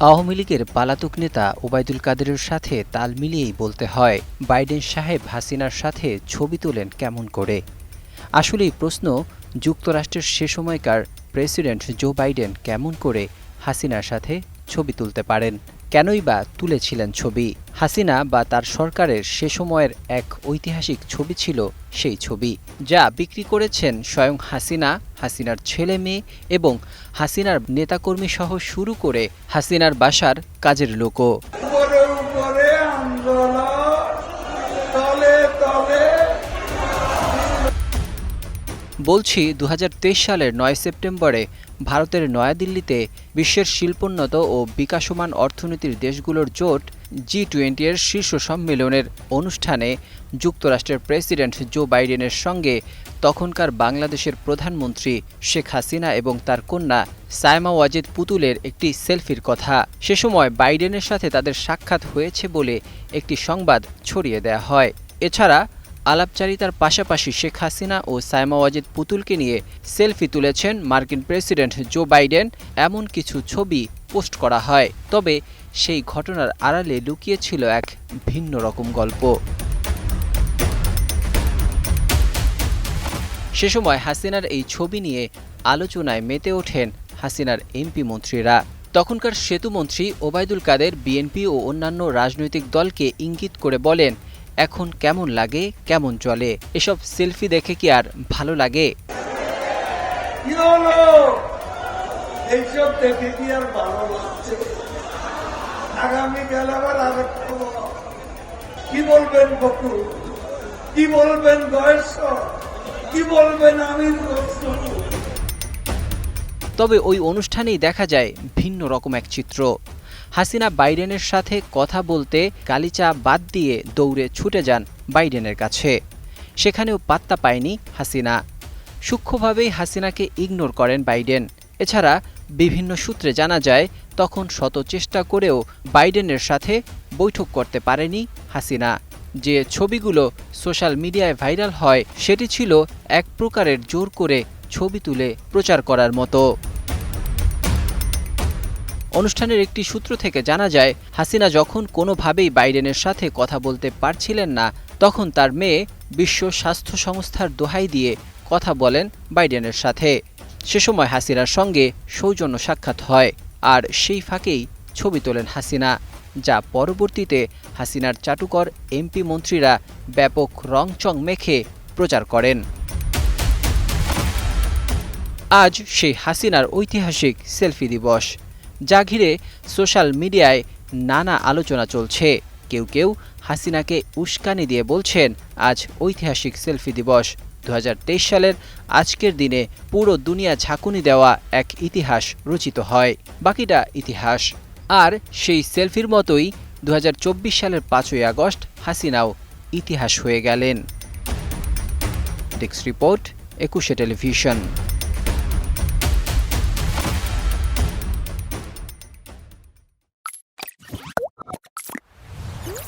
আওয়ামী লীগের পলাতক নেতা ওবায়দুল কাদেরের সাথে তাল মিলিয়েই বলতে হয়, বাইডেন সাহেব হাসিনার সাথে ছবি তোলেন কেমন করে। আসলেই প্রশ্ন, যুক্তরাষ্ট্রের সে সময়কার প্রেসিডেন্ট জো বাইডেন কেমন করে হাসিনার সাথে ছবি তুলতে পারেন, কেনই বা তুলেছিলেন ছবি। হাসিনা বা তার সরকারের সে সময়ের এক ঐতিহাসিক ছবি ছিল সেই ছবি, যা বিক্রি করেছেন স্বয়ং হাসিনা, হাসিনার ছেলে মেয়ে এবং হাসিনার নেতাকর্মী সহ শুরু করে হাসিনার বাসার কাজের লোকও। বলছি ২০২৩ সালের ৯ সেপ্টেম্বরে ভারতের নয়াদিল্লিতে বিশ্বের শিল্পোন্নত ও বিকাশমান অর্থনীতির দেশগুলোর জোট G20 এর শীর্ষ সম্মেলনের অনুষ্ঠানে যুক্তরাষ্ট্রের প্রেসিডেন্ট জো বাইডেনের সঙ্গে তখনকার বাংলাদেশের প্রধানমন্ত্রী শেখ হাসিনা এবং তার কন্যা সায়মা ওয়াজেদ পুতুলের একটি সেলফির কথা। সে সময় বাইডেনের সাথে তাদের সাক্ষাৎ হয়েছে বলে একটি সংবাদ ছড়িয়ে দেয়া হয়। এছাড়া আলাপচারিতার পাশাপাশি শেখ হাসিনা ও সায়মা ওয়াজেদ পুতুলকে নিয়ে সেলফি তুলেছেন মার্কিন প্রেসিডেন্ট জো বাইডেন, এমন কিছু ছবি পোস্ট করা হয়। তবে সেই ঘটনার আড়ালে লুকিয়ে ছিল এক ভিন্ন রকম গল্প। সে সময় হাসিনার এই ছবি নিয়ে আলোচনায় মেতে ওঠেন হাসিনার এমপি মন্ত্রীরা। তখনকার সেতুমন্ত্রী ওবায়দুল কাদের বিএনপি ও অন্যান্য রাজনৈতিক দলকে ইঙ্গিত করে বলেন, এখন কেমন লাগে, কেমন চলে, এসব সেলফি দেখে কি আর ভালো লাগে? কি বলবেন বকুল, কি বলবেন বয়স, কি বলবেন আমির। তবে ওই অনুষ্ঠানেই দেখা যায় ভিন্ন রকম এক চিত্র। হাসিনা বাইডেনের সাথে কথা বলতে গালিচা বাদ দিয়ে দৌড়ে ছুটে যান বাইডেনের কাছে। সেখানেও পাত্তা পায়নি হাসিনা। সূক্ষ্মভাবেই হাসিনাকে ইগনোর করেন বাইডেন। এছাড়া বিভিন্ন সূত্রে জানা যায়, তখন শত চেষ্টা করেও বাইডেনের সাথে বৈঠক করতে পারেনি হাসিনা। যে ছবিগুলো সোশ্যাল মিডিয়ায় ভাইরাল হয়, সেটি ছিল এক প্রকারের জোর করে ছবি তুলে প্রচার করার মতো। অনুষ্ঠানের একটি সূত্র থেকে জানা যায়, হাসিনা যখন কোনোভাবেই বাইডেনের সাথে কথা বলতে পারছিলেন না, তখন তার মেয়ে বিশ্ব স্বাস্থ্য সংস্থার দোহাই দিয়ে কথা বলেন বাইডেনের সাথে। সে সময় হাসিনার সঙ্গে সৌজন্য সাক্ষাৎ হয়, আর সেই ফাঁকেই ছবি তোলেন হাসিনা, যা পরবর্তীতে হাসিনার চাটুকর এমপি মন্ত্রীরা ব্যাপক রংচং মেখে প্রচার করেন। আজ সেই হাসিনার ঐতিহাসিক সেলফি দিবস, যা ঘিরে সোশ্যাল মিডিয়ায় নানা আলোচনা চলছে। কেউ কেউ হাসিনাকে উস্কানি দিয়ে বলছেন, আজ ঐতিহাসিক সেলফি দিবস। ২০২৩ সালের আজকের দিনে পুরো দুনিয়া ঝাঁকুনি দেওয়া এক ইতিহাস রচিত হয়। বাকিটা ইতিহাস। আর সেই সেলফির মতোই ২০২৪ সালের ৫ই আগস্ট হাসিনাও ইতিহাস হয়ে গেলেন। ডেস্ক রিপোর্ট, ২১শে টেলিভিশন।